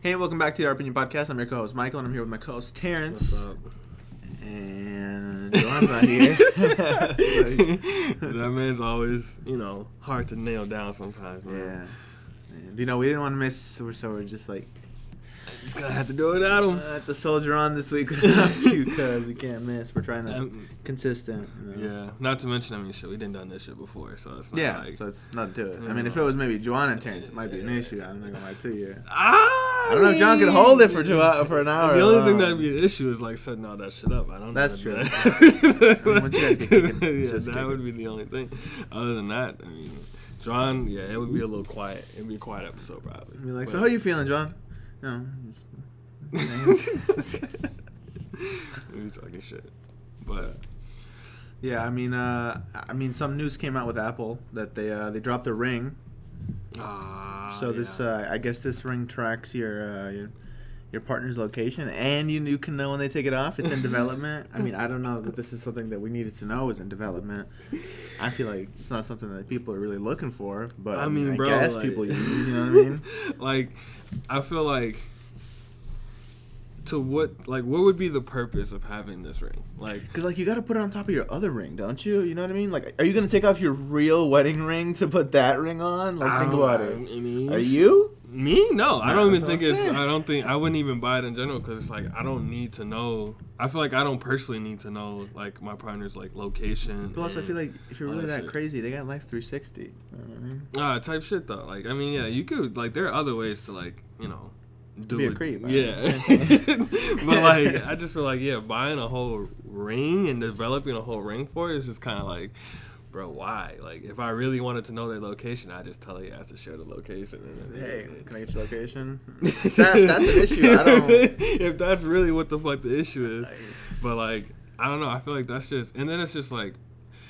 Hey, welcome back to the Our Opinion Podcast. I'm your co-host, Michael, and I'm here with my co-host, Terence. What's up? And Jhoan's not here. That man's always, hard to nail down sometimes, man. Yeah. And, we didn't want to miss, so we're just like... Just gonna have to do it without him. Have to soldier on this week without you, because we can't miss. We're trying to consistent. Yeah. Not to mention, we didn't done this shit before, so it's not so it's not to it. I mean, if it was maybe Jhoan and Terence, it might be an issue. I'm not gonna lie to you. I don't know if Jhoan could hold it for an hour. The only thing that'd be an issue is setting all that shit up. I don't know. That's true. That would be the only thing. Other than that, Jhoan, it would be a little quiet. It'd be a quiet episode probably. Be like, so how you feeling, Jhoan? No. We talking shit, but yeah, some news came out with Apple that they dropped a ring. This, I guess this ring tracks your partner's location, and you can know when they take it off. It's in development. I don't know that this is something that we needed to know is in development. I feel like it's not something that people are really looking for, but I guess people use. You know what I mean? I feel like. To what would be the purpose of having this ring? Because you got to put it on top of your other ring, don't you? You know what I mean? Are you gonna take off your real wedding ring to put that ring on? Think about it. Are you? Me? No, I don't even think it's. I don't think I wouldn't even buy it in general because it's I don't need to know. I feel like I don't personally need to know my partner's location. Plus, I feel like if you're really that crazy, they got Life 360. You know what I mean? Type shit though. You could there are other ways to be a creep, right? Yeah. But I just feel buying a whole ring and developing a whole ring for it is just kind of bro, why? If I really wanted to know their location, I just tell you has to share the location. Hey, can I get your location? That's an issue. I don't. If that's really what the fuck the issue is, but I don't know. I feel like that's just, and then it's just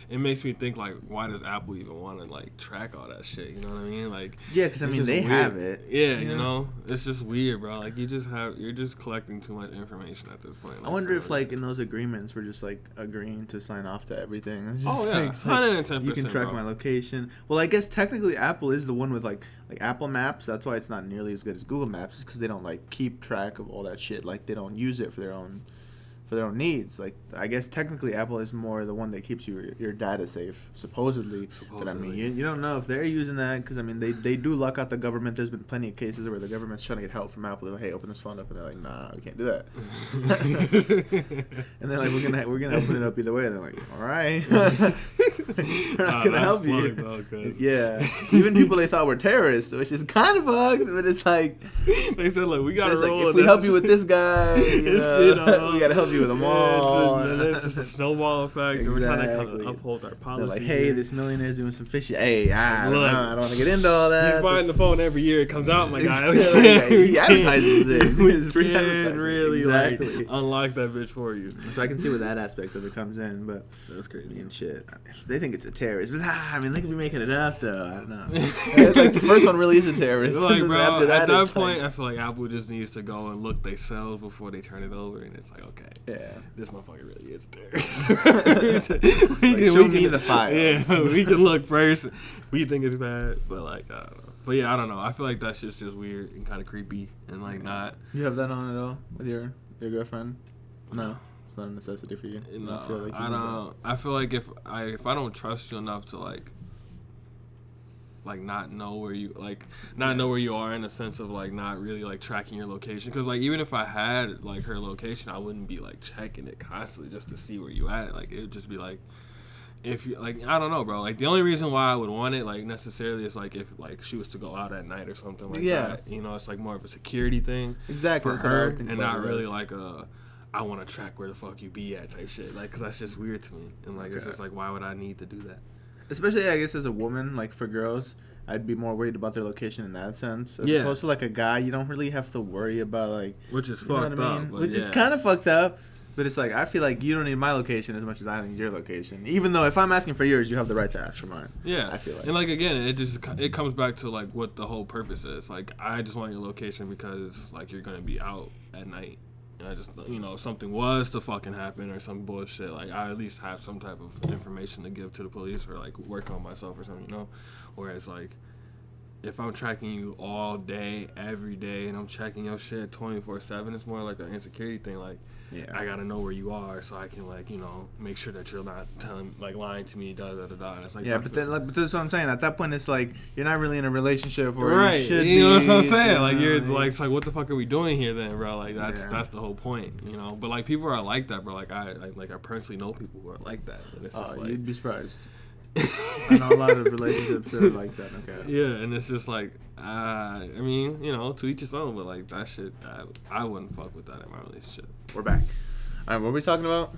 it makes me think why does Apple even want to track all that shit? You know what I mean? Yeah, because they have it. Yeah, you know, it's just weird, bro. You're just collecting too much information at this point. I wonder if in those agreements we're just agreeing to sign off to everything. It's just, 110%. You can track my location. Well, I guess technically Apple is the one with Apple Maps. That's why it's not nearly as good as Google Maps, because they don't keep track of all that shit. They don't use it for their own needs. I guess technically Apple is more the one that keeps your data safe, supposedly. But you don't know if they're using that, because they do lock out the government. There's been plenty of cases where the government's trying to get help from Apple. They're like, hey, open this phone up, and they're like, nah, we can't do that. And they're like, we're gonna open it up either way. And they're like, all right. We're not gonna help you. Yeah, even people they thought were terrorists, which is kind of fucked. But it's they said we gotta roll. If we help you with this guy, we gotta help you with them all. And it's just a snowball effect. Exactly. We're trying to kind of uphold our policy. They're like, hey, this millionaire's doing some fishy. Hey, I don't want to get into all that. He's buying the phone every year. It comes out, my guy. He advertises it. It's free advertising. Really, unlock that bitch for you. So I can see where that aspect of it comes in, but that's crazy and shit. They think it's a terrorist, but they could be making it up though. I don't know. The first one really is a terrorist. Bro, after that, at that point, I feel like Apple just needs to go and look themselves before they turn it over, and it's okay. Yeah. This motherfucker really is a terrorist. Show me the file. Yeah, we can look first. We think it's bad, but I don't know. But yeah, I don't know. I feel like that shit's just weird and kind of creepy and not. You have that on at all with your girlfriend? No, it's not a necessity for you. No, I don't. I feel like if I don't trust you enough to not know where you know where you are, in a sense of not really tracking your location, because even if I had her location, I wouldn't be checking it constantly just to see where you at. It would just be if you I don't know, bro. The only reason why I would want it necessarily is if she was to go out at night or something that. You know, it's more of a security thing. Exactly. For her, and not really I want to track where the fuck you be at type shit. Because that's just weird to me, and it's just why would I need to do that? Especially, I guess, as a woman, for girls, I'd be more worried about their location in that sense. As opposed to, a guy, you don't really have to worry about, Which is fucked up. It's kind of fucked up, but it's I feel like you don't need my location as much as I need your location. Even though if I'm asking for yours, you have the right to ask for mine. Yeah. I feel like. And, again, it comes back to, what the whole purpose is. I just want your location because, you're going to be out at night. And I just, if something was to fucking happen or some bullshit, I at least have some type of information to give to the police or, work on myself or something, Whereas, if I'm tracking you all day, every day, and I'm checking your shit 24/7, it's more like an insecurity thing. Like, I gotta know where you are so I can, like, you know, make sure that you're not lying to me, da da da da. And it's like, but that's what I'm saying. At that point, it's like you're not really in a relationship, or right? You should you know be, what I'm saying? You like, know, you're like, it's like, what the fuck are we doing here then, bro? Like, that's the whole point, you know. But like, people are like that, bro. Like, I personally know people who are like that, and it's just like, you'd be surprised. I know a lot of relationships that are like that. Okay. Yeah, and it's just like, I mean, you know, to each his own, but like that shit, I wouldn't fuck with that in my relationship. We're back. All right, what were we talking about?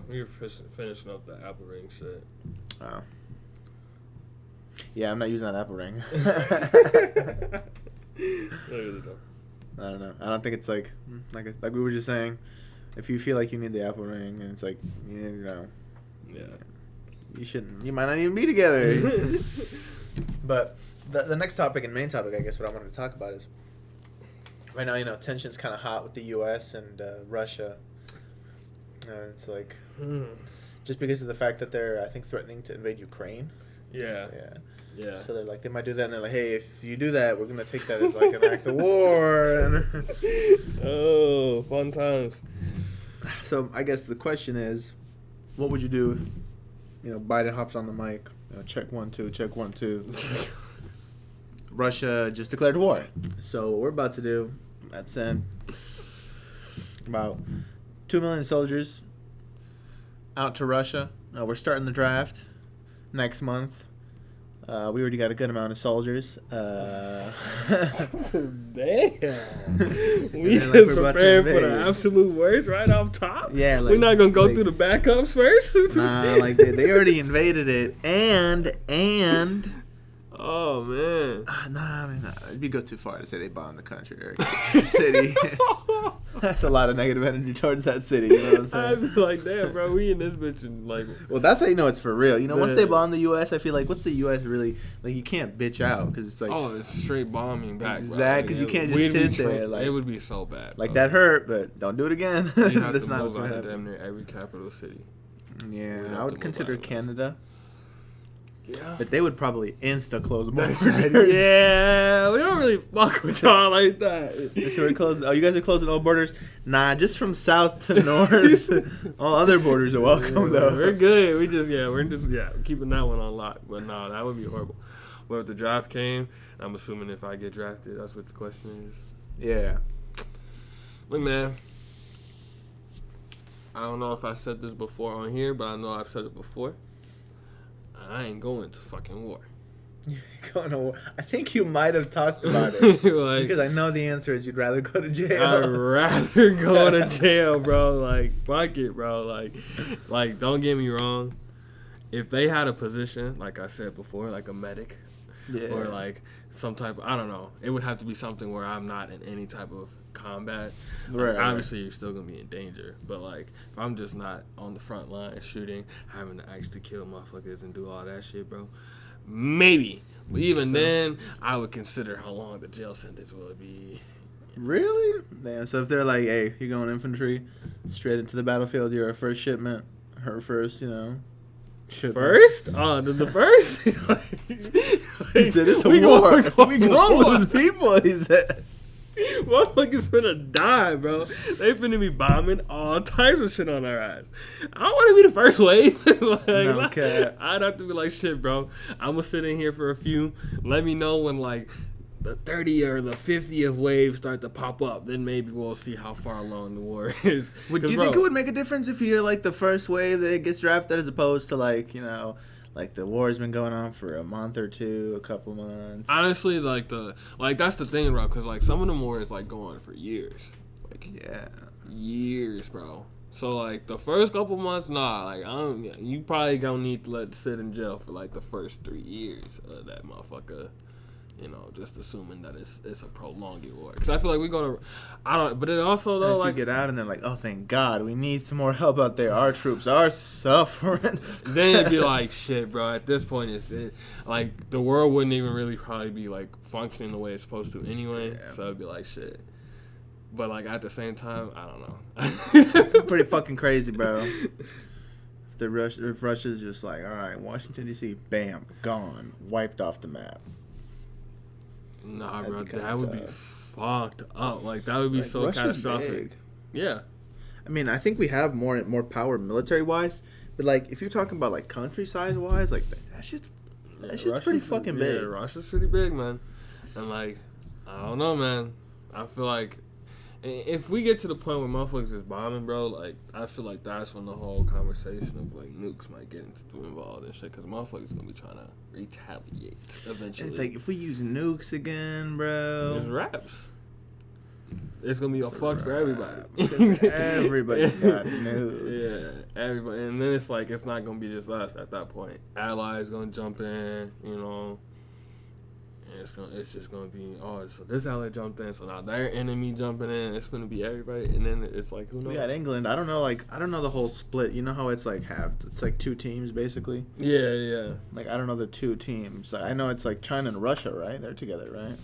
We were finishing up the Apple Ring shit. Oh. Yeah, I'm not using that Apple Ring. I don't know. I don't think it's like we were just saying, if you feel like you need the Apple Ring and it's like, you know, you shouldn't. You might not even be together. But the next topic and main topic, I guess, what I wanted to talk about is right now, you know, tension's kind of hot with the U.S. and Russia. It's like just because of the fact that they're, I think, threatening to invade Ukraine. Yeah. So they're like, they might do that, and they're like, hey, if you do that, we're gonna take that as like an act of war. Oh, fun times. So I guess the question is, what would you do if, you know, Biden hops on the mic, you know, check 1 2, check 1 2. Russia just declared war. So what we're about to do, let's send about 2 million soldiers out to Russia. We're starting the draft next month. We already got a good amount of soldiers. Damn. We just prepared for the absolute worst right off top? Yeah. Like, we're not going to go through the backups first? Nah, like they already invaded it. And oh, man. Nah, I mean, it'd go too far to say they bombed the country or city. That's a lot of negative energy towards that city. You know what I'm saying? I'd be like, damn, bro, we in this bitch and like. Well, that's how you know it's for real. You know, once they bomb the U.S., I feel like what's the U.S. really like? You can't bitch out because it's like, oh, it's straight bombing back. Exactly, because you can't just sit there. Like, it would be so bad. Like that hurt, but don't do it again. That's not what's gonna happen. Damn near every capital city. Yeah, I would consider Canada. Yeah. But they would probably insta-close borders. Yeah, we don't really fuck with y'all like that. So we're closing. Oh, you guys are closing all borders? Nah, just from south to north. All other borders are welcome, though. We're good. We're just keeping that one on lock. But no, that would be horrible. But if the draft came, I'm assuming if I get drafted, that's what the question is. Yeah. Look, man, I don't know if I said this before on here, but I know I've said it before. I ain't going to fucking war. You're going to war? I think you might have talked about it. Like, because I know the answer is you'd rather go to jail. I'd rather go to jail, bro. Like, fuck it, bro. Like, don't get me wrong. If they had a position, like I said before, like a medic, or like some type of, I don't know, it would have to be something where I'm not in any type of combat. Right. Obviously, you're still gonna be in danger, but like if I'm just not on the front line shooting, having to actually kill motherfuckers and do all that shit, bro, maybe. But even then, I would consider how long the jail sentence will be. Really? Damn. So if they're like, hey, you're going infantry, straight into the battlefield, you're a first shipment, her first, you know. First? Oh, the first? He said it's a war. We gonna lose people, he said. Motherfuckers finna die, bro. They finna be bombing all types of shit on our ass. I don't want to be the first wave. I'd have to be like, shit, bro. I'm gonna sit in here for a few. Let me know when like the 30 or the 50th wave start to pop up. Then maybe we'll see how far along the war is. Do you think it would make a difference if you're like the first wave that gets drafted as opposed to like, you know, like the war's been going on for a month or two, a couple months? Honestly, that's the thing, bro. Because like some of the wars like go on for years. Like years, bro. So like the first couple months, nah. Like you probably gonna need to sit in jail for like the first 3 years of that motherfucker. You know, just assuming that it's a prolonged war. Because I feel like we're going to... I don't... But it also, though, like... you get out and they're like, oh, thank God, we need some more help out there. Our troops are suffering. Then it'd be like, shit, bro. At this point, like, the world wouldn't even really probably be, like, functioning the way it's supposed to anyway. Yeah. So it'd be like, shit. But, like, at the same time, I don't know. Pretty fucking crazy, bro. If Russia's just like, all right, Washington D.C., bam, gone, wiped off the map. Nah, That'd bro, be kinda that would be tough. fucked up. Like that would be Like, so Russia's catastrophic. big. Yeah. I mean, I think we have more power military wise, but like if you're talking about like country size wise, like that shit's pretty fucking big. Yeah, Russia's pretty big, man. And like, I don't know, man. I feel like if we get to the point where motherfuckers is bombing, bro, like I feel like that's when the whole conversation of like nukes might get involved and shit, because motherfuckers gonna be trying to retaliate eventually. And it's like if we use nukes again, bro, it's raps. It's gonna be a fuck for everybody. Everybody's got nukes. Yeah, everybody, and then it's like it's not gonna be just us at that point. Allies gonna jump in, you know. And it's just gonna be so this ally jumped in, so now their enemy jumping in. It's gonna be everybody, and then it's like who knows? We got England. I don't know the whole split. You know how it's like halved. It's like two teams basically. Yeah. Like I don't know the two teams. I know it's like China and Russia, right? They're together, right?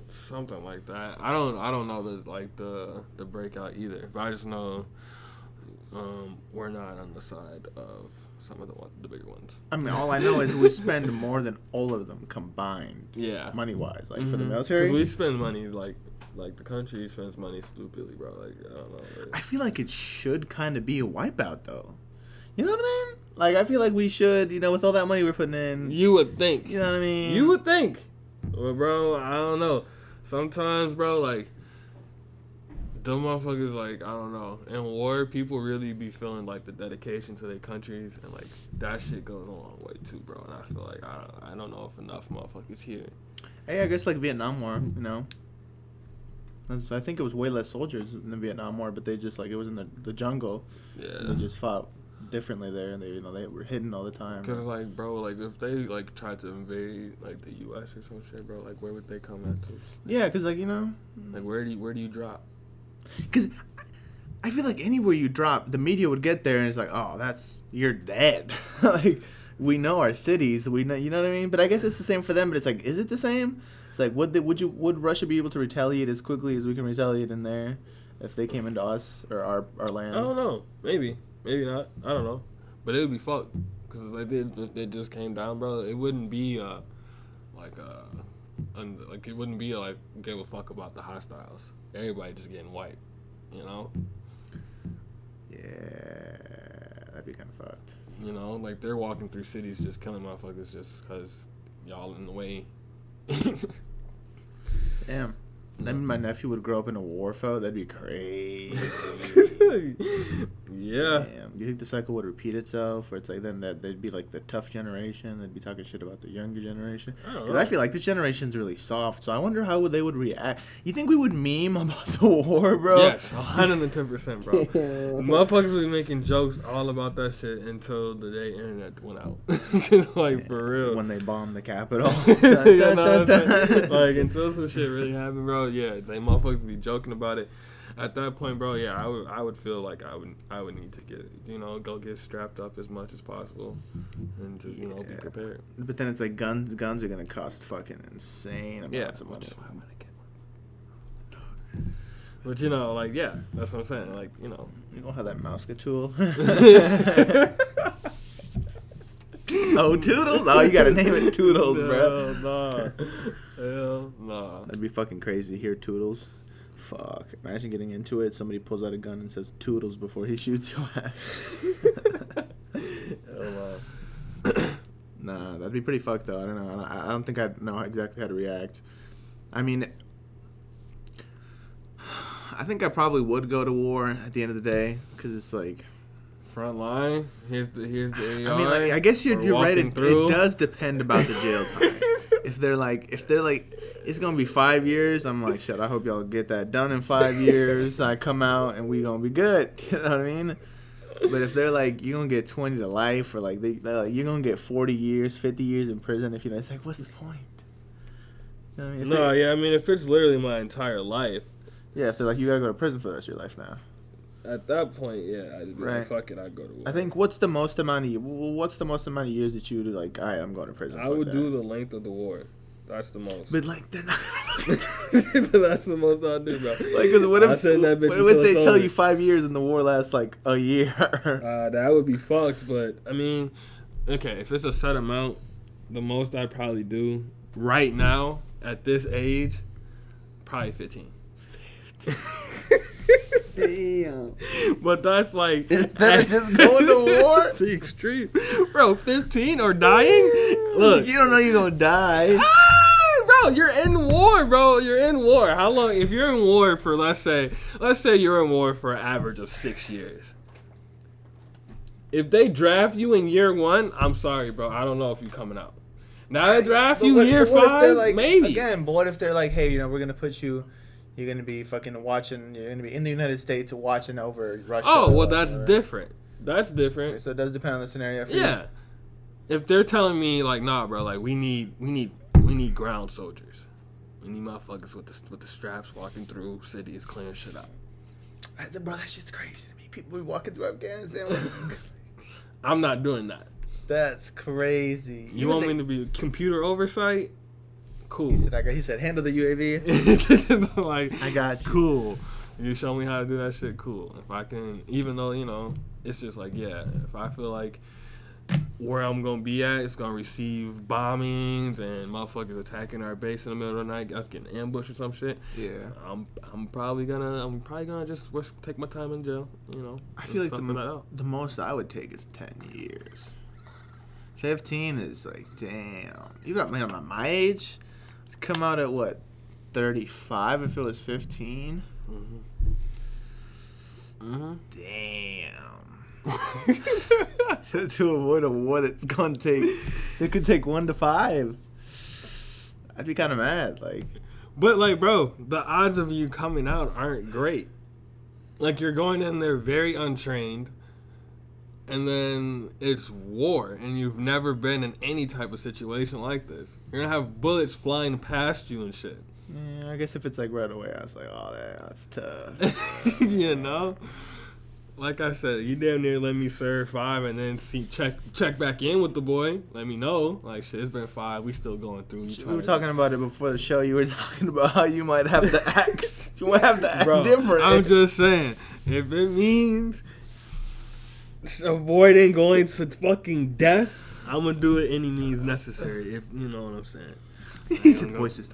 Something like that. I don't know the breakout either, but I just know we're not on the side of some of the bigger ones. I mean, all I know is we spend more than all of them combined. Yeah, money wise, like for the military. 'Cause we spend money like the country spends money stupidly, bro. Like I don't know. I feel like it should kind of be a wipeout, though. You know what I mean? Like I feel like we should, with all that money we're putting in. You would think. You know what I mean? You would think. Well, bro, I don't know. Sometimes, bro, like, them motherfuckers, like, I don't know. In war, people really be feeling, like, the dedication to their countries. And, like, that shit goes a long way, too, bro. And I feel like I don't know if enough motherfuckers here. Hey, I guess, like, Vietnam War, I think it was way less soldiers in the Vietnam War, but they just, like, it was in the jungle. Yeah. And they just fought differently there, and they were hidden all the time. Because, like, bro, like, if they, like, tried to invade, like, the U.S. or some shit, bro, like, where would they come at to? Yeah, because, like, like, where do you drop? Because I feel like anywhere you drop, the media would get there, and it's like, oh, you're dead. Like, we know our cities, we know, you know what I mean? But I guess it's the same for them, but it's like, is it the same? It's like, would Russia be able to retaliate as quickly as we can retaliate in there if they came into us or our land? I don't know. Maybe not. I don't know. But it would be fucked. Because if they just came down, bro, it wouldn't be, it wouldn't be, like, give a fuck about the hostiles. Everybody just getting wiped, Yeah, that'd be kind of fucked. Like, they're walking through cities just killing motherfuckers just because y'all in the way. Damn. That mean my nephew would grow up in a war foe? That'd be crazy. Yeah. Damn. Do you think the cycle would repeat itself? Where it's like then that they'd be like the tough generation, they'd be talking shit about the younger generation? Because I feel like this generation's really soft, so I wonder how they would react. You think we would meme about the war, bro? Yes, 110%, bro. Motherfuckers would be making jokes all about that shit until the day internet went out. Just like, for real. When they bombed the Capitol. You know what I'm saying? Like, until some shit really happened, bro, yeah, they motherfuckers would be joking about it. At that point, bro, yeah, I would feel like I would need to go get strapped up as much as possible and just, be prepared. But then it's like guns are going to cost fucking insane amounts of money. Which is why I'm going to get one. But, yeah, that's what I'm saying. Like, You don't have that mouse tool. Oh, Toodles? Oh, you got to name it Toodles, bro. Hell nah. That'd be fucking crazy to hear Toodles. Fuck. Imagine getting into it. Somebody pulls out a gun and says Toodles before he shoots your ass. Hell Nah, that'd be pretty fucked, though. I don't know. I don't think I'd know exactly how to react. I mean, I think I probably would go to war at the end of the day because it's like... Front line. Here's the AR. I mean, like, I guess you're right. It does depend about the jail time. If they're like, it's gonna be 5 years, I'm like, shit. I hope y'all get that done in 5 years. I come out and we gonna be good. You know what I mean? But if they're like, you're gonna get 20 to life, or like they're like, you're gonna get 40 years, 50 years in prison. If it's like, what's the point? You know what I mean? No, I mean, if it's literally my entire life. Yeah, if they're like, you gotta go to prison for the rest of your life now. At that point, yeah, I'd be like, fuck it, I'd go to war. I think what's the most amount of years that you do like, all right, I'm going to prison? I would do the length of the war. That's the most. But like, they're not. That's the most I'll do, bro. Like, cause what if they tell you 5 years and the war lasts like a year? That would be fucked. But I mean, okay, if it's a set amount, the most I'd probably do right now at this age, probably 15. Damn. But that's like instead of just going to war. It's extreme, bro. 15 or dying. Look, you don't know you're gonna die. Bro, you're in war, bro. You're in war. How long? If you're in war for let's say you're in war for an average of 6 years. If they draft you in year 1, I'm sorry, bro. I don't know if you're coming out. Now they draft you year 5, like, maybe. Again, but what if they're like, hey, you know, we're gonna put you. You're gonna be fucking watching. You're gonna be in the United States watching over Russia. Oh well, that's different. That's different. So it does depend on the scenario. For yeah. You. If they're telling me like, nah, bro, like we need ground soldiers. We need motherfuckers with the straps walking through cities, clearing shit out. Bro, that shit's crazy to me. People be walking through Afghanistan. I'm not doing that. That's crazy. You want me to be computer oversight? Cool. He said, handle the UAV. Like, I got you. Cool. You show me how to do that shit, cool. If I can, even though, you know, it's just like, yeah, if I feel like where I'm going to be at, it's going to receive bombings and motherfuckers attacking our base in the middle of the night, us getting ambushed or some shit. Yeah. I'm probably gonna just take my time in jail, you know. I feel like the most I would take is 10 years. 15 is like, damn. Even at my age, come out at what, 35 if it was 15? Damn. To avoid a war that could take 1 to 5. I'd be kind of mad, like. But like, bro, the odds of you coming out aren't great. Like, you're going in there very untrained, and then it's war, and you've never been in any type of situation like this. You're gonna have bullets flying past you and shit. Yeah, I guess if it's like right away, I was like, oh, that's tough. You know? Like I said, you damn near let me serve 5 and then check back in with the boy. Let me know. Like, shit, it's been 5. We still going through. We were talking about it before the show. You were talking about how you might have to act. You might have to act different. I'm just saying, if it means avoiding going to fucking death, I'm going to do it any means necessary, if you know what I'm saying. He said the voices.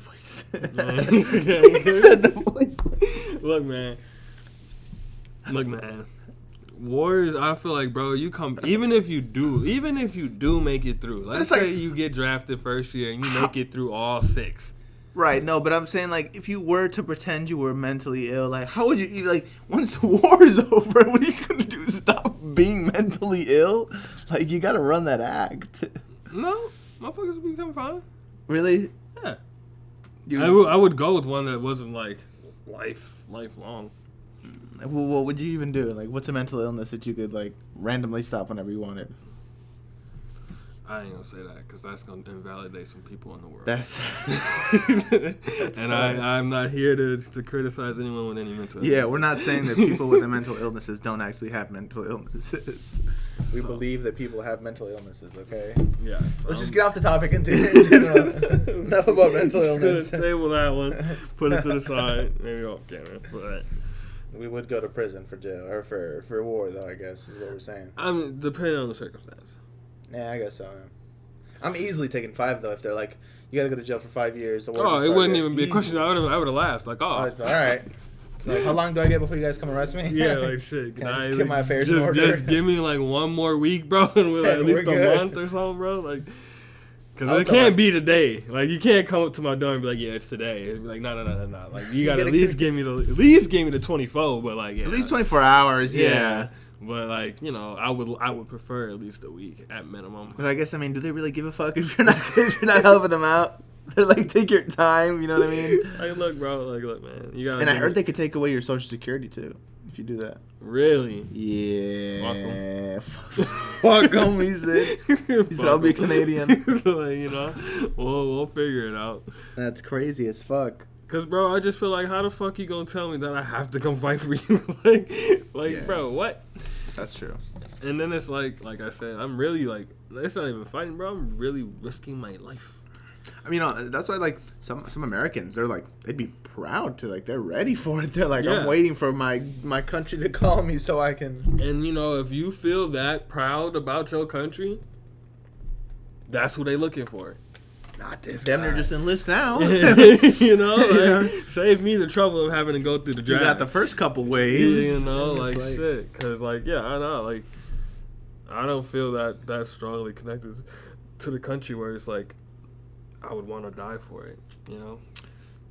He said the voices. Look, man. Wars, I feel like, bro, you come, even if you do make it through. Let's say you get drafted first year and you make it through all 6. Right, no, but I'm saying, like, if you were to pretend you were mentally ill, like, how would you, like, once the war is over, what are you going to do? Stop being mentally ill? Like, you got to run that act. No, motherfuckers will become fine. Really? Yeah. I would go with one that wasn't, like, lifelong. Well, what would you even do? Like, what's a mental illness that you could, like, randomly stop whenever you wanted? I ain't gonna say that because that's gonna invalidate some people in the world. That's and I'm not here to criticize anyone with any mental illness. Yeah, we're not saying that people with mental illnesses don't actually have mental illnesses. We believe that people have mental illnesses, okay? Yeah. So let's just get off the topic in general. Enough about mental illness. Table that one. Put it to the side. Maybe off camera. But we would go to prison for jail or for war, though. I guess is what we're saying. Depending on the circumstance. Yeah, I guess so. Yeah. I'm easily taking 5 though. If they're like, you gotta go to jail for 5 years. It wouldn't even be a question. I would have laughed. Like, all right. Like, how long do I get before you guys come arrest me? Yeah, like shit. Can I just get my affairs in order? Just give me like 1 more week, bro, and we're like at least a month or something, bro. Like, because it can't be today. Like, you can't come up to my door and be like, yeah, it's today. It'd be like, no. Like, you gotta at least give me the 24. But like, yeah, at least 24 hours. Yeah. But like, you know, I would prefer at least a week at minimum. But I guess, I mean, do they really give a fuck if you're not helping them out? They're like, take your time, you know what I mean? Like, look, bro, look, man, you gotta. And I heard they could take away your Social Security too if you do that. Really? Yeah. Fuck them, he said. He said, I'll be Canadian. Like, you know, we'll figure it out. That's crazy as fuck. Cause, bro, I just feel like, how the fuck you gonna tell me that I have to come fight for you? like, yeah. Bro, what? That's true. And then it's like I said, I'm really like, it's not even fighting, bro. I'm really risking my life. I mean, that's why like some Americans, they're like they'd be proud to like they're ready for it. They're like I'm waiting for my country to call me so I can. And you know, if you feel that proud about your country, that's who they looking for. Not this guy. They're just enlist now. You know, like, save me the trouble of having to go through the draft. You got the first couple waves. You know, like shit. Because like I know, like I don't feel that strongly connected to the country where it's like I would want to die for it. You know.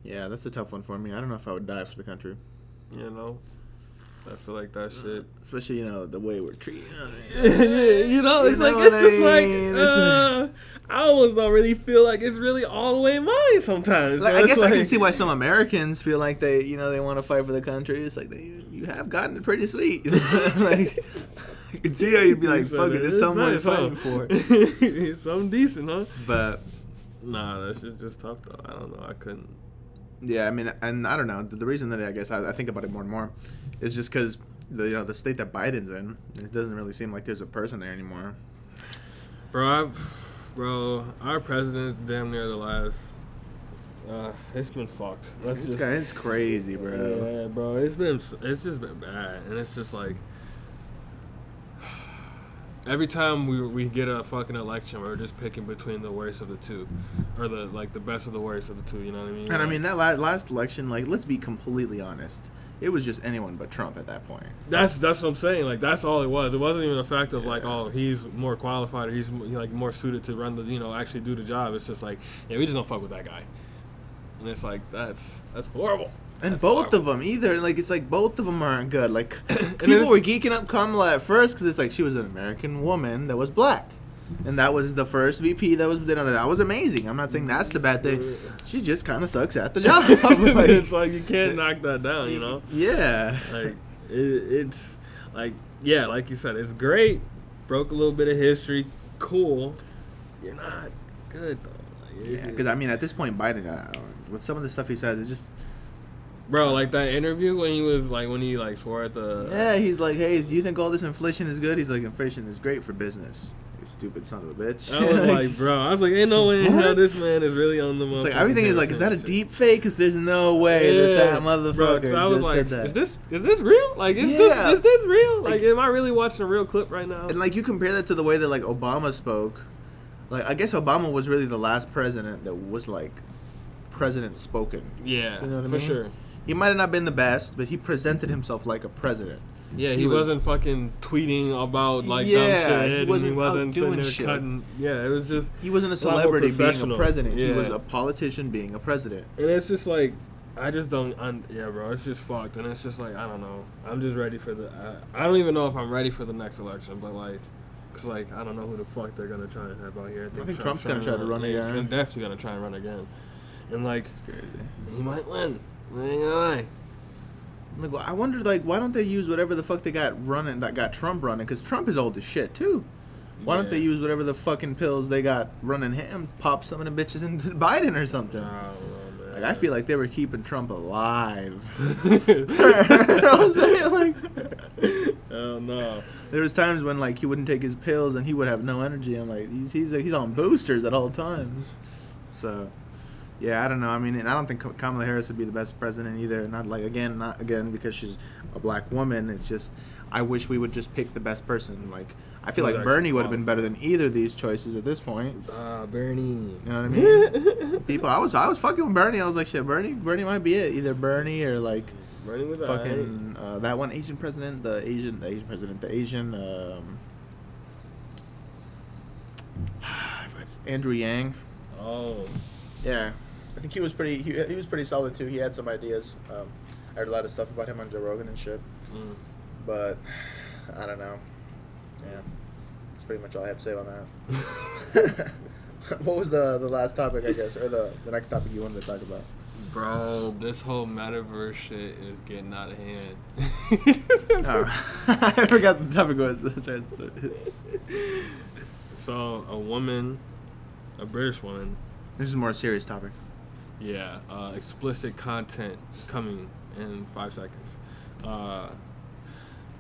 Yeah, that's a tough one for me. I don't know if I would die for the country. You know. I feel like that shit. Especially, the way we're treated. You know, it's like, it's just like, I almost don't really feel like it's really all the way mine sometimes. Like, so I guess like, I can see why some Americans feel like they want to fight for the country. It's like, you have gotten it pretty sweet. Like, I can see how you'd be like, fuck it, there's something worth fighting for. It's something decent, huh? But, nah, that shit's just tough, though. I don't know. I couldn't. Yeah, I mean, and I don't know. The reason that I guess I think about it more and more is just because the state that Biden's in, it doesn't really seem like there's a person there anymore. Bro, our president's damn near the last. It's been fucked. It's crazy, bro. Yeah, bro. It's just been bad, and it's just like every time we get a fucking election, we're just picking between the worst of the two, or the best of the worst of the two. You know what I mean? And I mean that last election, like, let's be completely honest. It was just anyone but Trump at that point. That's what I'm saying. Like, that's all it was. It wasn't even a fact of like, oh, he's more qualified or he's like more suited to run the actually do the job. It's just like, yeah, we just don't fuck with that guy. And it's like that's horrible. And that's both horrible. of them either. Like, it's like both of them aren't good. Like, people were geeking up Kamala at first because it's like she was an American woman that was black. And that was the first VP that was amazing. I'm not saying that's the bad thing. She just kind of sucks at the job. Like, it's like you can't knock that down, you know? Yeah. Like, it's like, yeah, like you said, it's great. Broke a little bit of history. Cool. You're not good, though. Like, yeah, because, I mean, at this point, Biden, with some of the stuff he says, it's just... Bro, like that interview when he swore at the... Yeah, he's like, hey, do you think all this inflation is good? He's like, inflation is great for business. You stupid son of a bitch. I was like, bro, ain't no way in hell this man is really on the motherfucker. It's like, everything is like, is that a deep fake? Because there's no way that motherfucker bro, so I was just like, said that. Is this real? Like, is this real? Like, am I really watching a real clip right now? And, like, you compare that to the way that, like, Obama spoke. Like, I guess Obama was really the last president that was, like, president spoken. Yeah, you know what I for mean? sure. He might have not been the best, but he presented himself like a president. Yeah, he wasn't fucking tweeting about like dumb shit. He wasn't sitting there shit. Cutting. Yeah, it was just. He wasn't a celebrity being a president. Yeah. He was a politician being a president. And it's just like, I just don't. Yeah, bro, it's just fucked. And it's just like, I don't know. I'm just ready for the. I don't even know if I'm ready for the next election, but like, cause like I don't know who the fuck they're gonna try and have out here. I think Trump's gonna try to run again. He's definitely gonna try and run again. And like, it's crazy. He might win. I ain't gonna lie. Look, I wonder, like, why don't they use whatever the fuck they got running, that got Trump running? Because Trump is old as shit, too. Why don't they use whatever the fucking pills they got running him, pop some of the bitches into Biden or something? Oh, like, I feel like they were keeping Trump alive. You know what I'm saying? Like, hell no. There was times when, like, he wouldn't take his pills and he would have no energy. I'm like, he's on boosters at all times. So... yeah, I don't know. I mean, and I don't think Kamala Harris would be the best president either. Not again because she's a black woman. It's just, I wish we would just pick the best person. Like, I feel like Bernie would have been better than either of these choices at this point. Bernie. You know what I mean? People, I was fucking with Bernie. I was like, shit, Bernie might be it. Either Bernie or like Bernie was fucking that one Asian president, the Asian I forgot, Andrew Yang. Oh. Yeah. I think he was pretty. He was pretty solid too. He had some ideas. I heard a lot of stuff about him on Joe Rogan and shit. But I don't know. Yeah, that's pretty much all I have to say on that. What was the last topic, I guess, or the next topic you wanted to talk about? Bro, this whole metaverse shit is getting out of hand. I forgot the topic was. That's right. So a British woman. This is a more serious topic. Yeah, explicit content coming in 5 seconds. But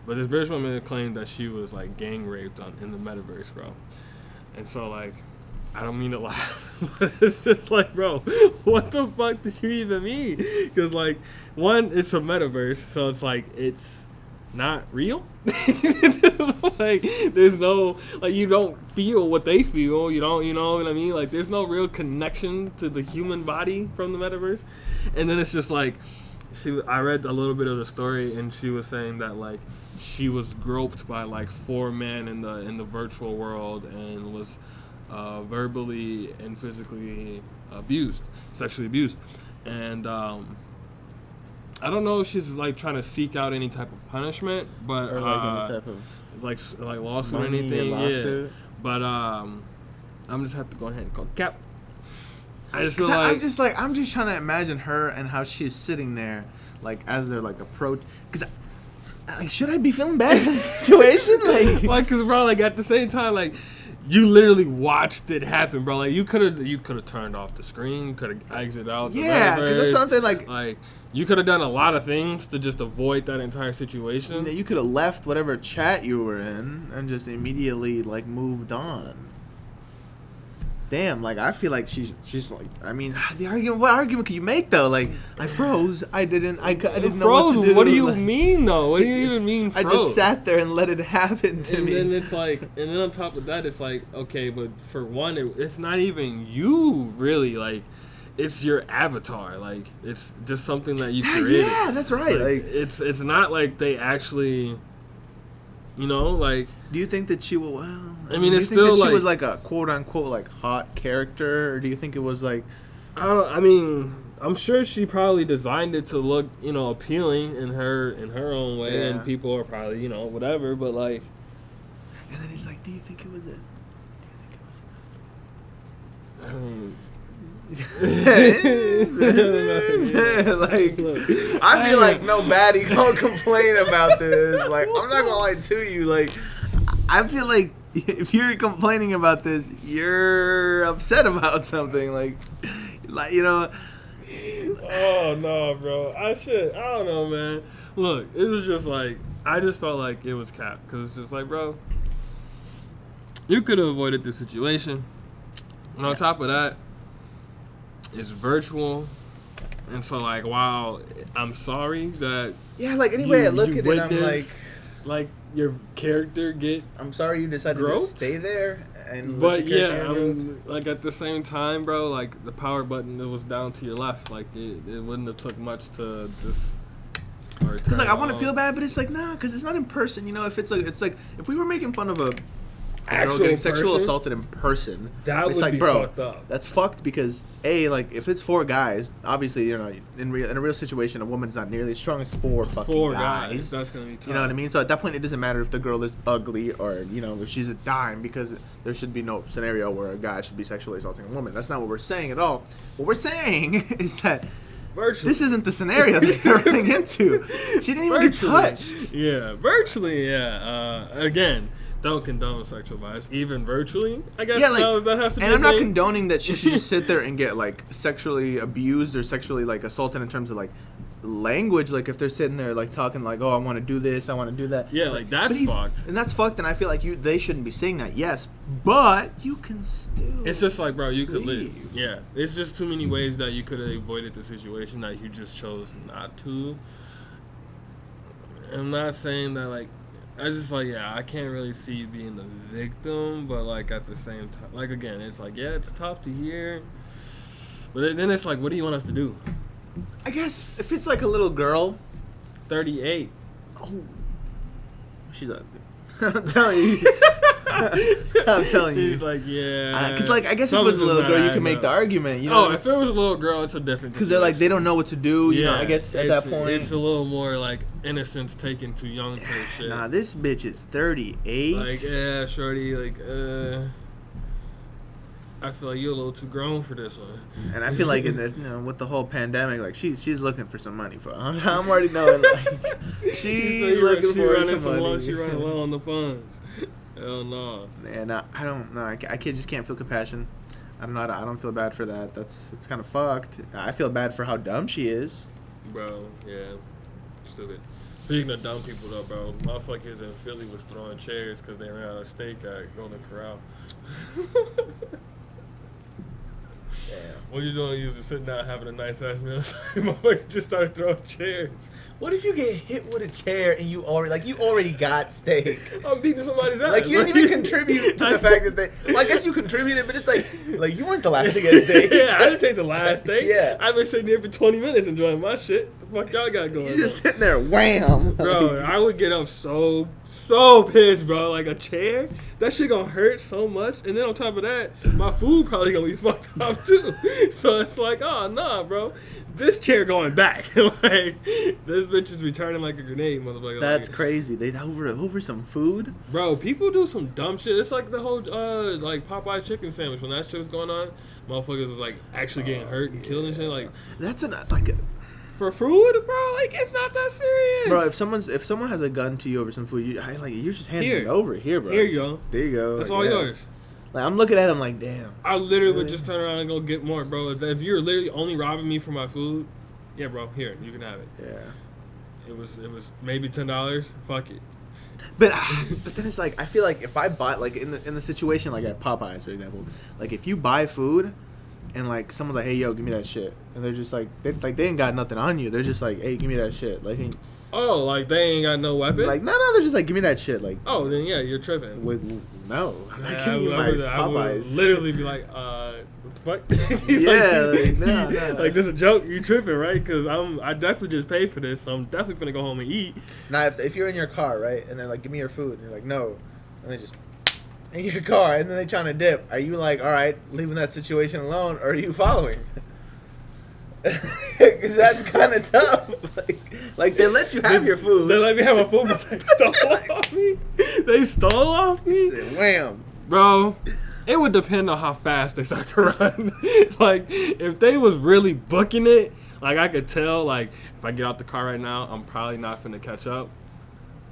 this British woman claimed that she was like gang raped in the metaverse, bro. And so like, I don't mean to laugh. But it's just like, bro, what the fuck did you even mean? Because, like, one, it's a metaverse, so it's like, it's not real. Like, there's no, like, you don't feel what they feel. You don't, you know what I mean? Like, there's no real connection to the human body from the metaverse. And then it's just like, I read a little bit of the story, and she was saying that, like, she was groped by, like, 4 men in the virtual world and was verbally and physically sexually abused. And I don't know if she's, like, trying to seek out any type of punishment, but or like any type of like lawsuit or anything. Lawsuit. Yeah. But I'm just have to go ahead and call cap. I just feel I'm just trying to imagine her and how she's sitting there, like, as they're, like, approach. Because, like, should I be feeling bad in this situation? Like, cause bro, like, at the same time, like, you literally watched it happen, bro. Like, you could have turned off the screen, you could have exited out. Yeah, because that's something like you could have done a lot of things to just avoid that entire situation. You could have left whatever chat you were in and just immediately, like, moved on. Damn, like, I feel like she's like, I mean, what argument can you make, though? Like, I froze, I didn't know what to do. What do you mean, though? What do you even mean froze? I just sat there and let it happen to me. And then it's like, and then on top of that, it's like, okay, but for one, it's not even you, really, like, it's your avatar, like, it's just something that you created. Yeah, that's right. Like, it's not like they actually, you know, like. Do you think that she will? Well, I mean, it's do you think still that she like, was like a quote unquote like hot character, or do you think it was like? I mean, I'm sure she probably designed it to look, you know, appealing in her own way, Yeah. and people are probably, you know, whatever. But like, and then he's like, "Do you think it was it? I mean. Like, I feel like nobody gonna complain about this. Like, I'm not gonna lie to you. Like, I feel like if you're complaining about this, you're upset about something. Like you know. Oh no, bro. I don't know, man. Look, it was just like, I just felt like it was cap, because it's just like, bro, you could have avoided the situation. And on top of that, it's virtual, and so, like, while I'm sorry that Like, anyway I look at it, I'm like your character get. I'm sorry you decided groped? to stay there, and But yeah, like, at the same time, bro, like, the power button, it was down to your left. Like, it wouldn't have took much to just. Because, like, I want to feel bad, but it's like, nah, because it's not in person. You know, if it's like if we were making fun of a girl getting sexual assaulted in person, that would be fucked up. That's fucked, because like, if it's 4 guys, obviously, you know, in a real situation, a woman's not nearly as strong as 4 fucking guys. That's gonna be tough. You know what I mean? So at that point, it doesn't matter if the girl is ugly or, you know, if she's a dime, because there should be no scenario where a guy should be sexually assaulting a woman. That's not what we're saying at all. What we're saying is that virtually, this isn't the scenario that you're running into. She didn't even get touched. Yeah, virtually, yeah. Again, don't condone sexual violence, even virtually. I guess that has to be. And I'm not condoning that she should just sit there and get, like, sexually abused or sexually, like, assaulted in terms of, like, language. Like, if they're sitting there, like, talking like, oh, I want to do this, I want to do that. Yeah, like, that's fucked. And that's fucked. And I feel like they shouldn't be saying that. Yes, but you can still. It's just like, bro, you could live. Yeah, it's just too many ways that you could have avoided the situation that you just chose not to. I'm not saying that, like, I just, like, yeah, I can't really see you being the victim, but, like, at the same time, like, again, it's like, yeah, it's tough to hear, but then it's like, what do you want us to do? I guess if it's like a little girl, 38. Oh, she's ugly. I'm telling you. I'm telling you. He's like, yeah. Because, like, I guess if it was a little girl, you can make the argument. You know? Oh, if it was a little girl, it's a different. Because they're like, they don't know what to do. You know, I guess at that point, it's a little more like innocence taken too young type shit. Nah, this bitch is 38. Like, yeah, shorty, like, I feel like you're a little too grown for this one. And I feel like, with the whole pandemic, like, she's looking for some money. I'm already knowing, like, she's looking for some money. She's running low on the funds. Hell no. And I don't know. I just can't feel compassion. I don't feel bad for that. It's kind of fucked. I feel bad for how dumb she is. Bro, yeah. Stupid. Speaking of dumb people, though, bro, motherfuckers in Philly was throwing chairs because they ran out of steak at Golden Corral. What you doing? You was just sitting down having a nice ass meal. Motherfucker just started throwing chairs. What if you get hit with a chair and you already got steak? I'm beating somebody's ass. Like you didn't even contribute to the fact that they. Well, I guess you contributed, but it's like you weren't the last to get steak. Yeah, I didn't take the last steak. Yeah, I've been sitting here for 20 minutes enjoying my shit. The fuck y'all got going? You just sitting there, wham. Bro, I would get up so pissed, bro. Like a chair, that shit gonna hurt so much, and then on top of that, my food probably gonna be fucked up too. So it's like, oh nah, bro, this chair going back. Like this bitch is returning like a grenade, motherfucker. That's like, crazy. They over some food. bro. People do some dumb shit. It's like the whole like Popeye chicken sandwich when that shit was going on. Motherfuckers was like actually getting hurt and killed and shit. Like that's for food, bro. Like it's not that serious, bro. If someone has a gun to you over some food, you're just handing it over here, bro. Here you go. There you go. That's all yours. Like I'm looking at him like, damn. I literally would just turn around and go get more, bro. If you're literally only robbing me for my food, yeah, bro, here you can have it. Yeah. It was maybe $10. Fuck it. But then it's like I feel like if I buy like in the situation like at Popeyes for example, like if you buy food and like someone's like, hey yo, give me that shit, and they're just like they ain't got nothing on you. They're just like, hey, give me that shit. Like oh, like they ain't got no weapon. Like no, they're just like, give me that shit. Like oh, then yeah, you're tripping. No, I'm not giving you my Popeyes. I would literally be like, what the fuck? Yeah, like, no. Like this is a joke. You tripping, right? Because I definitely just paid for this, so I'm definitely gonna go home and eat. Now, if you're in your car, right, and they're like, give me your food, and you're like, no, and they just in your car, and then they trying to dip, are you like, all right, leaving that situation alone, or are you following? Because that's kind of tough. Like they let you have your food. They let me have my food, but they stole off me. They stole off me. Wham, bro. It would depend on how fast they start to run. Like if they was really booking it, like I could tell. Like if I get out the car right now, I'm probably not finna catch up.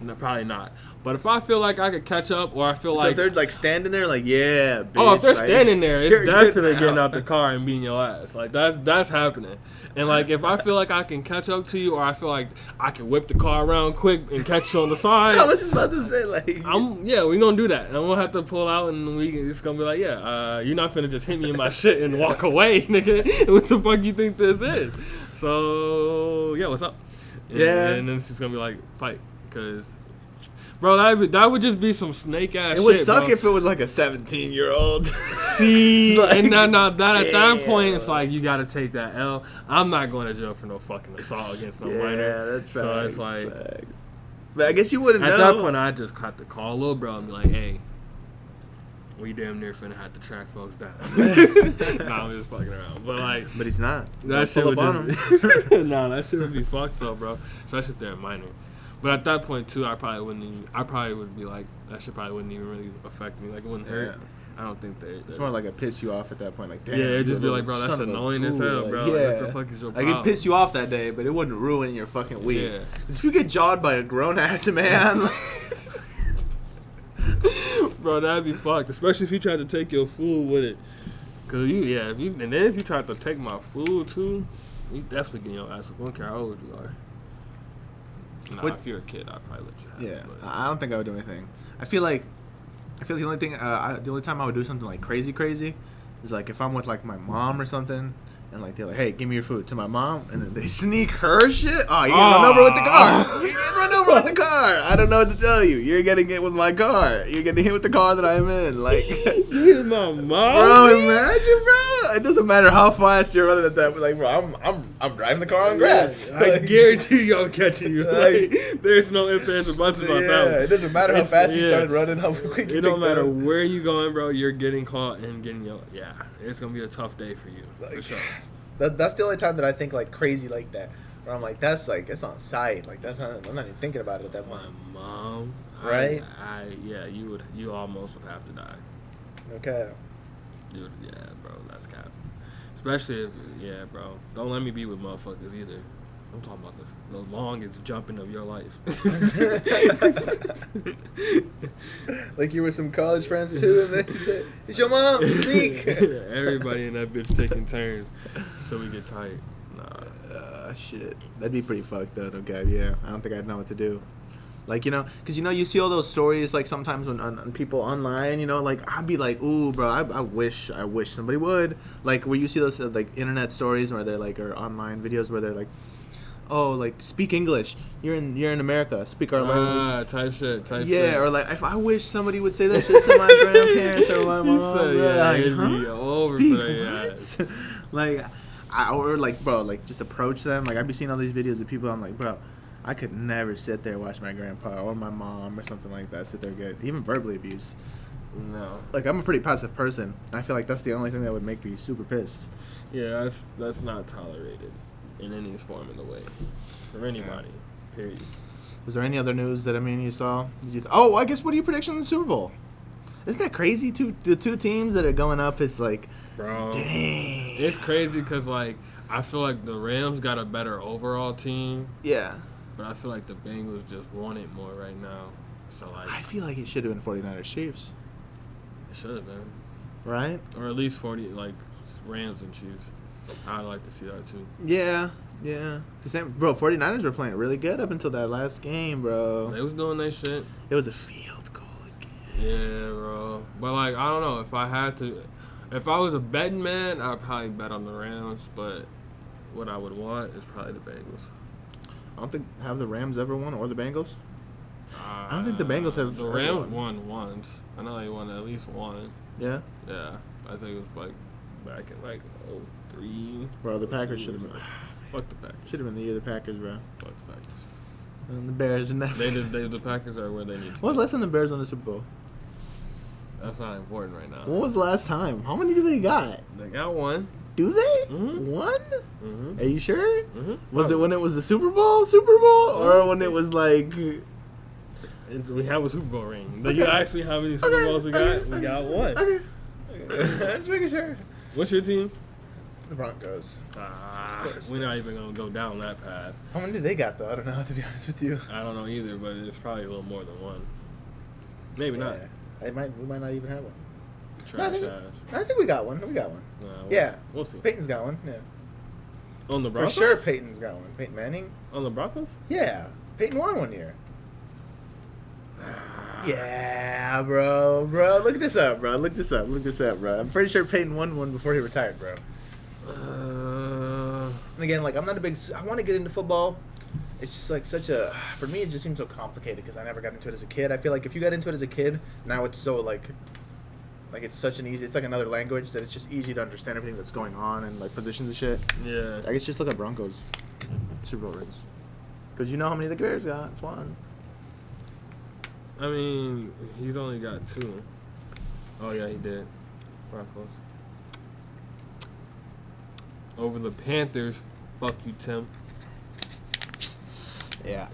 No, probably not. But if I feel like I could catch up, or I feel like if they're like standing there, like yeah, bitch, oh, if they're like, standing there, it's definitely getting out out the car and beating your ass. Like that's happening. And like if I feel like I can catch up to you, or I feel like I can whip the car around quick and catch you on the side, I was just about to say like we gonna do that. I'm gonna have to pull out and it's gonna be like you're not finna just hit me in my shit and walk away, nigga. What the fuck you think this is? So yeah, what's up? And then it's just gonna be like fight. Cause, bro, that would just be some snake ass shit. It would suck bro. If it was like a 17-year-old. See, like, and at that point, it's like you gotta take that L. I'm not going to jail for no fucking assault against no minor. Yeah, that's facts. So it's like, but I guess you wouldn't know. At that point, I just have to call little bro and be like, hey, we damn near finna have to track folks down. Nah, I'm just fucking around. But like, but he's not. That shit would just that shit would be fucked up, bro. Especially if they're a minor. But at that point too, I probably would be like, that shit probably wouldn't even really affect me. Like it wouldn't hurt. I don't think it's more like it piss you off at that point. Like damn, yeah, it'd just be like, bro, that's annoying as hell, bro. Like, what the fuck is your problem? Like it pissed you off that day, but it wouldn't ruin your fucking week. Yeah. If you get jawed by a grown ass man, bro, that'd be fucked. Especially if he tried to take your food with it. Cause and then if you tried to take my food too, you definitely getting your ass up. I don't care how old you are. Nah, if you're a kid, I'd probably let you have it. Yeah, I don't think I would do anything. I feel like the only time I would do something like crazy is like if I'm with like my mom or something, and like they're like, hey, give me your food to my mom, and then they sneak her shit. Oh, you're getting run over with the car. You're getting run over with the car. I don't know what to tell you. You're getting hit with my car. You're getting hit with the car that I'm in. Like, you hit my mom. Bro, imagine, bro. It doesn't matter how fast you're running at that. But like, bro, I'm driving the car on grass. I guarantee you, I'm catching you. Like, there's no ifs, ands, or buts about that one. It doesn't matter how fast you started running, how quick you. It don't matter where you going, bro. You're getting caught and getting your It's gonna be a tough day for you, for sure. That's the only time that I think like crazy like that. Where I'm like, that's like it's on sight. Like that's not. I'm not even thinking about it at that point. My mom, right? You almost would have to die. Okay. Dude, yeah, bro, that's cap. Especially if, bro, don't let me be with motherfuckers either. I'm talking about the longest jumping of your life. Like you were some college friends too, and they said, "It's your mom, sneak." Everybody in that bitch taking turns until we get tight. Nah. Shit, that'd be pretty fucked though. Okay, yeah, I don't think I'd know what to do. Like, you know, because, you know, you see all those stories, like, sometimes when on people online, you know, like, I'd be like, ooh, bro, I wish somebody would. Like, where you see those, like, internet stories where they're, like, or online videos where they're, like, oh, like, speak English. You're in America. Speak our language. Type shit. Yeah, or, like, if I wish somebody would say that shit to my grandparents or my mom. said, bro, yeah, like, it'd be over Speak for that, what? Like, or, like, bro, like, just approach them. Like, I'd be seeing all these videos of people, I'm like, bro, I could never sit there and watch my grandpa or my mom or something like that sit there get even verbally abused. No. Like, I'm a pretty passive person. I feel like that's the only thing that would make me super pissed. Yeah, that's not tolerated in any form in the way for anybody. Yeah. Period. Was there any other news that, I mean, you saw? Oh, I guess, what are your predictions on the Super Bowl? Isn't that crazy? The two teams that are going up, it's like, bro, dang. It's crazy because, like, I feel like the Rams got a better overall team. Yeah. But I feel like the Bengals just want it more right now. So, like, I feel like it should have been 49ers Chiefs. It should have been. Right? Or at least Rams and Chiefs. I'd like to see that too. Yeah. Cause, bro, 49ers were playing really good up until that last game, bro. They was doing their shit. It was a field goal again. Yeah, bro. But, like, I don't know. If I was a betting man, I'd probably bet on the Rams. But what I would want is probably the Bengals. I don't think have the Rams ever won or the Bengals. I don't think the Bengals have. The Rams won once. I know they won at least one. Yeah. Yeah, I think it was like back in like 03. Bro, the Packers should have been. Fuck the Packers. Should have been the year of the Packers, bro. Fuck the Packers. And the Bears never. The Packers are where they need to. When was the last time the Bears won the Super Bowl? That's not important right now. When was the last time? How many do they got? They got one. Do they? Mm-hmm. One? Mm-hmm. Are you sure? Mm-hmm. Was it when it was the Super Bowl, or when it was like? We have a Super Bowl ring. You asked me how many Super Bowls we got. We got one. Okay. Just making sure. What's your team? The Broncos. We're not even gonna go down that path. How many do they got though? I don't know, to be honest with you. I don't know either, but it's probably a little more than one. Maybe not. We might not even have one. Trash ass. I think we got one. Yeah. We'll see. Peyton's got one. Yeah. On the Broncos? For sure, Peyton's got one. Peyton Manning. On the Broncos? Yeah. Peyton won one year. Yeah, bro. Look this up, bro. I'm pretty sure Peyton won one before he retired, bro. And again, like, I'm not a big. I want to get into football. It's just like for me, it just seems so complicated because I never got into it as a kid. I feel like if you got into it as a kid, now it's so like it's such an easy. It's like another language that it's just easy to understand everything that's going on and like positions and shit. Yeah. I guess just look at Broncos Super Bowl rings because you know how many the Bears got. It's one. I mean, he's only got two. Oh yeah, he did. Broncos. Over the Panthers. Fuck you, Tim. Yeah.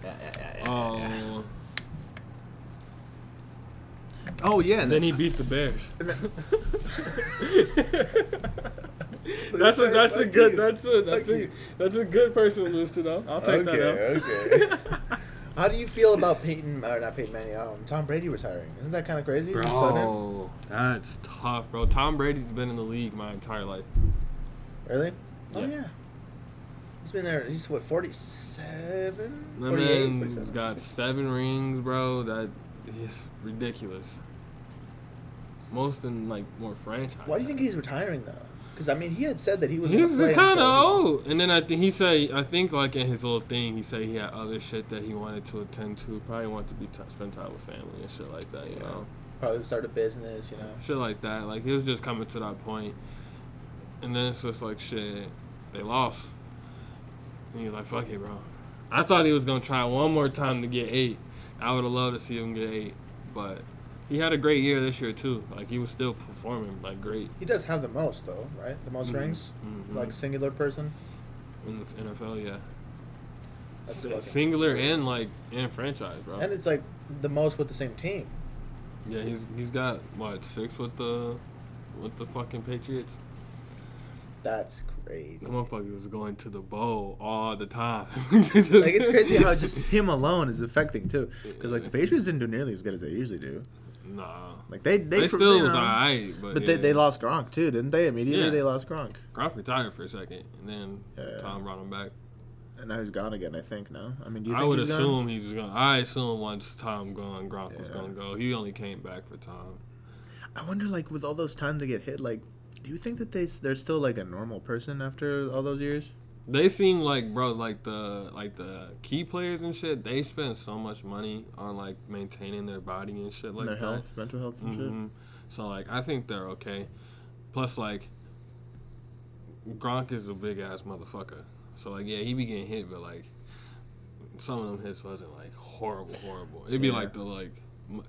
Oh. Oh yeah. And then he beat the Bears. That's a good person to lose to though. I'll take that out. Okay. How do you feel about not Peyton Manning, Tom Brady retiring? Isn't that kind of crazy? Bro, that's tough, bro. Tom Brady's been in the league my entire life. Really? Yeah. Oh yeah. He's been there. He's what, 47? That man's got 7 rings, bro. That is ridiculous. Most in like more franchise. Why do you think he's retiring though? Because I mean, he had said that he was. He's kind of old, and then I think like in his little thing, he said he had other shit that he wanted to attend to. Probably wanted to spend time with family and shit like that. You know. Probably start a business. You know. Shit like that. Like he was just coming to that point, and then it's just like shit. They lost. And he's like, fuck it, bro. I thought he was going to try one more time to get 8. I would have loved to see him get 8. But he had a great year this year, too. Like, he was still performing, like, great. He does have the most, though, right? The most rings? Mm-hmm. Like, singular person? In the NFL, yeah. That's singular and, like, and franchise, bro. And it's, like, the most with the same team. Yeah, he's got, what, 6 with the fucking Patriots? That's crazy. The motherfucker was going to the bowl all the time. Like, it's crazy how just him alone is affecting, too. Because, like, the Patriots didn't do nearly as good as they usually do. Nah. Like, they still was all right. But yeah. they lost Gronk, too, didn't they? Immediately, they lost Gronk. Gronk retired for a second, and then Tom brought him back. And now he's gone again, I think, no? I mean, do you I think would he's assume gone? he's going. I assume once Tom gone, Gronk was Yeah. going to go. He only came back for Tom. I wonder, like, with all those times they get hit, like, do you think that they're still, like, a normal person after all those years? They seem like, bro, like the key players and shit, they spend so much money on, like, maintaining their body and shit like Their that. health, mental health and Mm-hmm. So, like, I think they're okay. Plus, like, Gronk is a big-ass motherfucker. So, like, yeah, he be getting hit, but, like, some of them hits wasn't, like, horrible. It'd be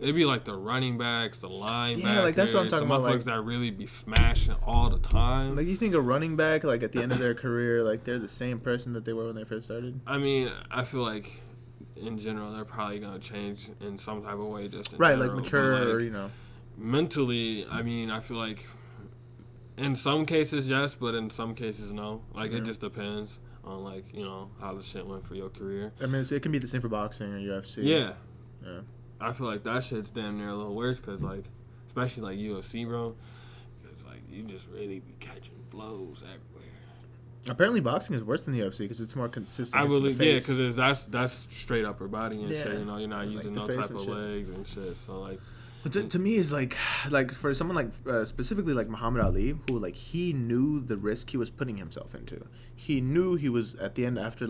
it'd be like the running backs, the linebackers, Yeah, like, that's what I'm talking the about, motherfuckers like- that really be smashing all the time. Like, you think a running back, like, at the end of their career, like, they're the same person that they were when they first started? I mean, I feel like, in general, they're probably going to change in some type of way just in Right, general. like, But, mature like, or, you know. mentally, I mean, I feel like in some cases, yes, but in some cases, no. Like, it just depends on, like, you know, how the shit went for your career. I mean, it can be the same for boxing or UFC. Yeah. Yeah. I feel like that shit's damn near a little worse because, like, especially, like, UFC, bro, because, like, you just really be catching blows everywhere. Apparently, boxing is worse than the UFC because it's more consistent. I It's the believe, yeah, face. because that's straight upper body and Yeah. shit, you know, you're not Like using the no face type and of shit. legs and shit, so, like, But to me, is like for someone like specifically like Muhammad Ali, who like he knew the risk he was putting himself into. He knew he was at the end after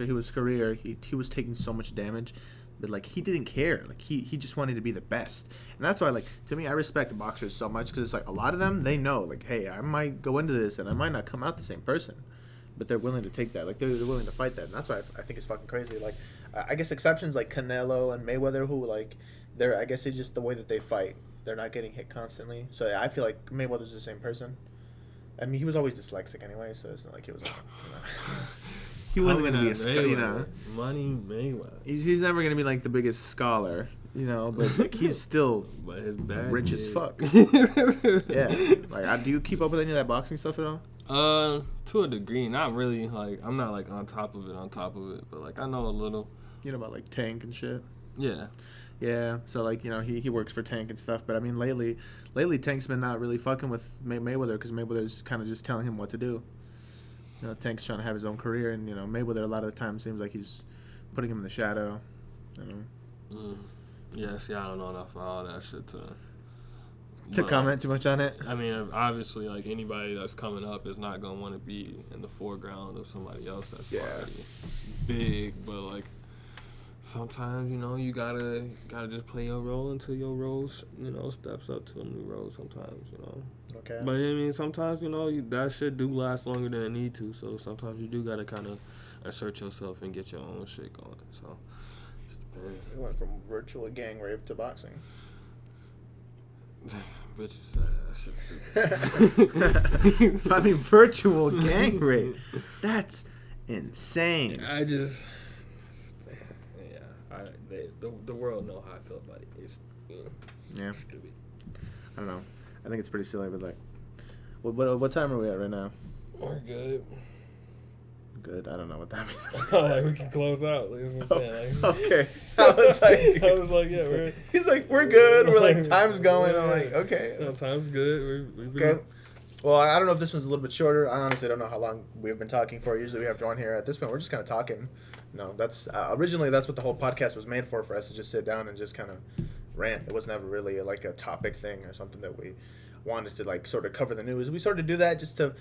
his career, he was taking so much damage, but like he didn't care. Like he just wanted to be the best, and that's why like to me I respect boxers so much because it's like a lot of them they know like hey I might go into this and I might not come out the same person, but they're willing to take that. Like they're willing to fight that, and that's why I think it's fucking crazy. Like I guess exceptions like Canelo and Mayweather who like. I guess it's just the way that they fight. They're not getting hit constantly. So I feel like Mayweather's the same person. I mean, he was always dyslexic anyway, so it's not like he was. He wasn't going to be a, you know. Money Mayweather. He's never going to be like the biggest scholar, you know, but like he's still But his bag rich as is- fuck. Yeah. Like, do you keep up with any of that boxing stuff at all? To a degree, not really. Like, I'm not like on top of it, but like I know a little. You know about like Tank and shit. Yeah. Yeah, so like you know he works for Tank and stuff, but I mean lately Tank's been not really fucking with Mayweather because Mayweather's kind of just telling him what to do. You know, Tank's trying to have his own career, and you know Mayweather a lot of the time seems like he's putting him in the shadow. You know. Yeah, see, I don't know enough about all that shit to Comment too much on it. I mean, obviously, like anybody that's coming up is not gonna want to be in the foreground of somebody else that's already big, but like. Sometimes, you know, you gotta just play your role until your role, you know, steps up to a new role sometimes, you know. Okay. But, I mean, sometimes, you know, that shit do last longer than it need to. So, sometimes you do gotta kind of assert yourself and get your own shit going. So, just depends. We went from virtual gang rape to boxing. Bitches, that shit stupid. I mean, virtual gang rape. That's insane. I just... The world know how I feel about it. It's Yeah. stupid. I don't know. I think it's pretty silly, but like, what time are we at right now? We're good. Good. I don't know what that means. Like, we can close out. Like, that's what I'm saying. Like, Okay. I was like, yeah, we're... he's like, we're good. We're like, time's going. I'm like, okay. No, time's good. We've been... Okay. Well, I don't know if this one's a little bit shorter. I honestly don't know how long we've been talking for. Usually we have Jhoan here. At this point, we're just kind of talking. No, that's originally that's what the whole podcast was made for us to just sit down and just kind of rant. It was never really like a topic thing or something that we wanted to like sort of cover the news. We sort of do that just to.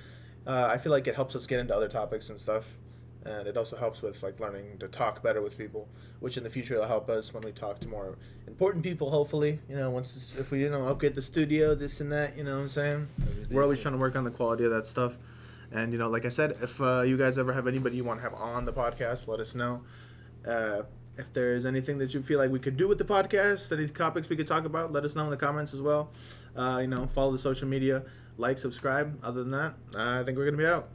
I feel like it helps us get into other topics and stuff, and it also helps with like learning to talk better with people, which in the future will help us when we talk to more important people. Hopefully, you know, if we upgrade the studio, this and that, you know what I'm saying. We're always trying to work on the quality of that stuff. And, you know, like I said, if you guys ever have anybody you want to have on the podcast, let us know. If there's anything that you feel like we could do with the podcast, any topics we could talk about, let us know in the comments as well. You know, follow the social media, like, subscribe. Other than that, I think we're going to be out.